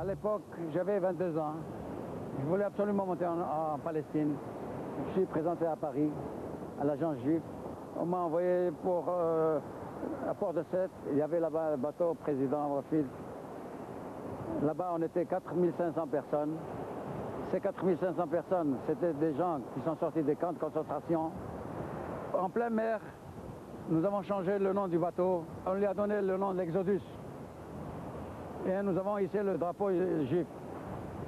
l'époque, j'avais 22 ans. Je voulais absolument monter en Palestine. Je suis présenté à Paris, à l'agence juive. On m'a envoyé pour à Port de Sète. Il y avait là-bas le bateau président Rafid. Là-bas, on était 4500 personnes. Ces 4500 personnes, c'était des gens qui sont sortis des camps de concentration. En pleine mer, nous avons changé le nom du bateau. On lui a donné le nom d'Exodus. Et nous avons hissé le drapeau juif.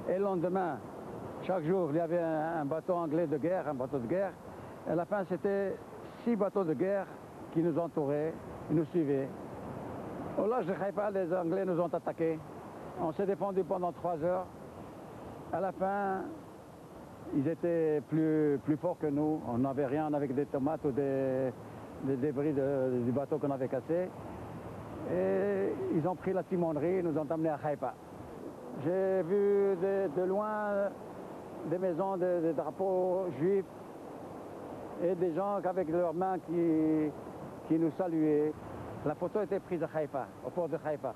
Et le lendemain, chaque jour, il y avait un bateau anglais de guerre, un bateau de guerre. Et à la fin, c'était 6 bateaux de guerre qui nous entouraient, qui nous suivaient. Au large de Haïfa, les Anglais nous ont attaqués. On s'est défendu pendant 3 heures. À la fin, ils étaient plus forts que nous. On n'avait rien, on avait que des tomates ou des débris du bateau qu'on avait cassé. Et ils ont pris la timonerie et nous ont emmenés à Haïfa. J'ai vu de loin des maisons, des drapeaux juifs et des gens avec leurs mains qui nous saluaient. La photo était prise à Haïfa, au port de Haïfa.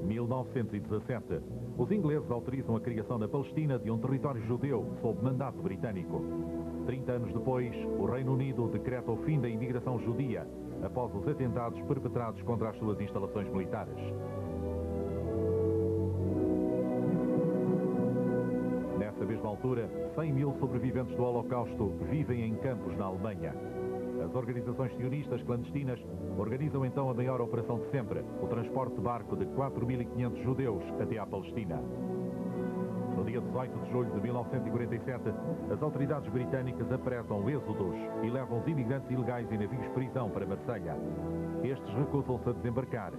1917, os ingleses autorizam a criação na Palestina de um território judeu sob mandato britânico. 30 anos depois, o Reino Unido decreta o fim da imigração judia após os atentados perpetrados contra as suas instalações militares. Nessa mesma altura, 100 mil sobreviventes do Holocausto vivem em campos na Alemanha. As organizações sionistas clandestinas organizam então a maior operação de sempre, o transporte de barco de 4.500 judeus até à Palestina. No dia 18 de julho de 1947, as autoridades britânicas apressam êxodos e levam os imigrantes ilegais em navios-prisão para Marselha. Estes recusam-se a desembarcar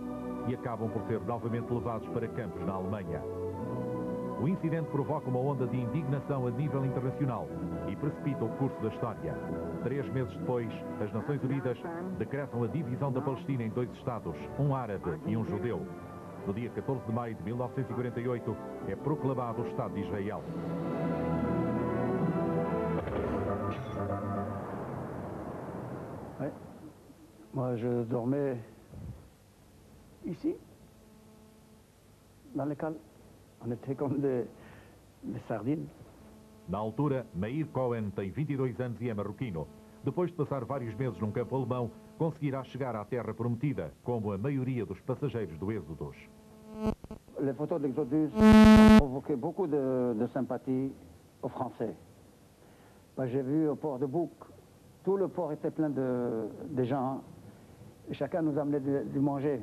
e acabam por ser novamente levados para campos na Alemanha. O incidente provoca uma onda de indignação a nível internacional e precipita o curso da história. 3 meses depois, as Nações Unidas decretam a divisão da Palestina em 2 estados, um árabe e um judeu. No dia 14 de maio de 1948, é proclamado o Estado de Israel. Oui. Moi, je dormais ici, dans les cales. On était comme des sardines. Na altura, Meir Cohen tem 22 anos e é marroquino. Depois de passar vários meses num campo alemão, conseguirá chegar à terra prometida, como a maioria dos passageiros do Êxodos. Les photos de l'Exodus ont provoqué beaucoup de sympathie aux Français. J'ai vu au port de Bouc, tout le port était plein de gens, et chacun nous amenait du manger.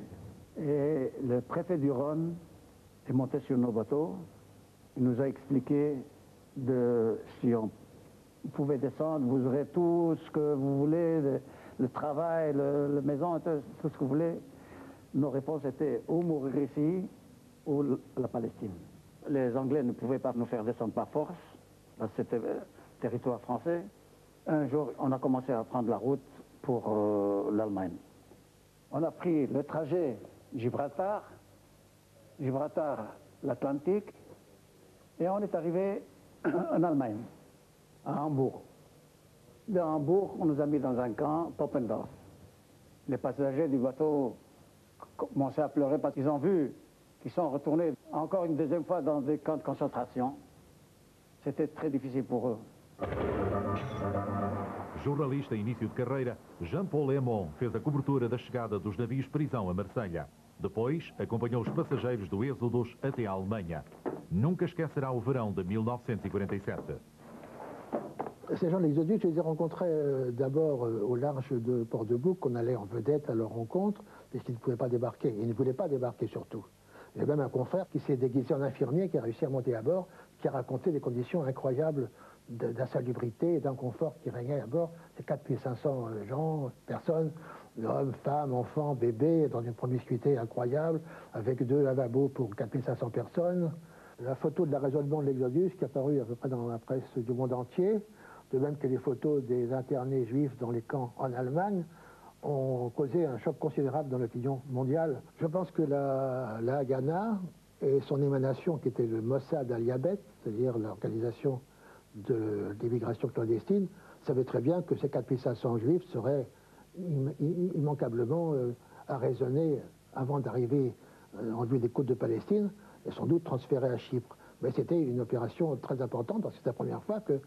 Et le préfet du Rhône est monté sur nos bateaux, il nous a expliqué si on pouvait descendre, vous aurez tout ce que vous voulez, le travail, la maison, tout ce que vous voulez. Nos réponses étaient ou mourir ici ou la Palestine. Les Anglais ne pouvaient pas nous faire descendre par force, c'était territoire français. Un jour, on a commencé à prendre la route pour l'Allemagne. On a pris le trajet Gibraltar, l'Atlantique, et on est arrivé en Allemagne, à Hambourg. De Hambourg, on nous a mis dans un camp, Poppendorf. Les passagers du bateau commençaient à pleurer parce qu'ils ont vu qu'ils sont retournés encore une deuxième fois dans des camps de concentration. C'était très difficile pour eux. Jornalista início de carreira, Jean-Paul Aymon fez a cobertura da chegada dos navios-prisão a Marselha. Depois, acompanhou os passageiros do Êxodos até à Alemanha. Nunca esquecerá o verão de 1947. Ces gens de l'Exodus, je les ai rencontrés d'abord au large de Port-de-Bouc. On allait en vedette à leur rencontre, puisqu'ils ne pouvaient pas débarquer. Ils ne voulaient pas débarquer surtout. Il y a même un confrère qui s'est déguisé en infirmier, qui a réussi à monter à bord, qui a raconté des conditions incroyables d'insalubrité et d'inconfort qui régnaient à bord. C'est 4500 personnes, hommes, femmes, enfants, bébés, dans une promiscuité incroyable, avec 2 lavabos pour 4500 personnes. La photo de la raisonnement de l'Exodus, qui est apparue à peu près dans la presse du monde entier, de même que les photos des internés juifs dans les camps en Allemagne, ont causé un choc considérable dans l'opinion mondiale. Je pense que la Haganah et son émanation, qui était le Mossad al-Yabet, c'est-à-dire l'organisation de l'immigration clandestine, savait très bien que ces 4500 juifs seraient immanquablement arraisonnés avant d'arriver en vue des côtes de Palestine, et sans doute transférés à Chypre. Mais c'était une opération très importante parce que c'était la première fois qu'il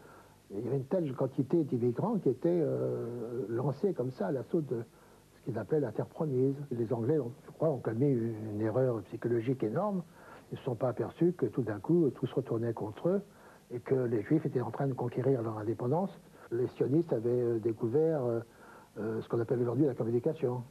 y avait une telle quantité d'immigrants qui étaient lancés comme ça à l'assaut de ce qu'ils appelaient la terre promise. Les Anglais, je crois, ont commis une erreur psychologique énorme. Ils ne se sont pas aperçus que tout d'un coup, tout se retournait contre eux et que les Juifs étaient en train de conquérir leur indépendance. Les sionistes avaient découvert ce qu'on appelle aujourd'hui la communication.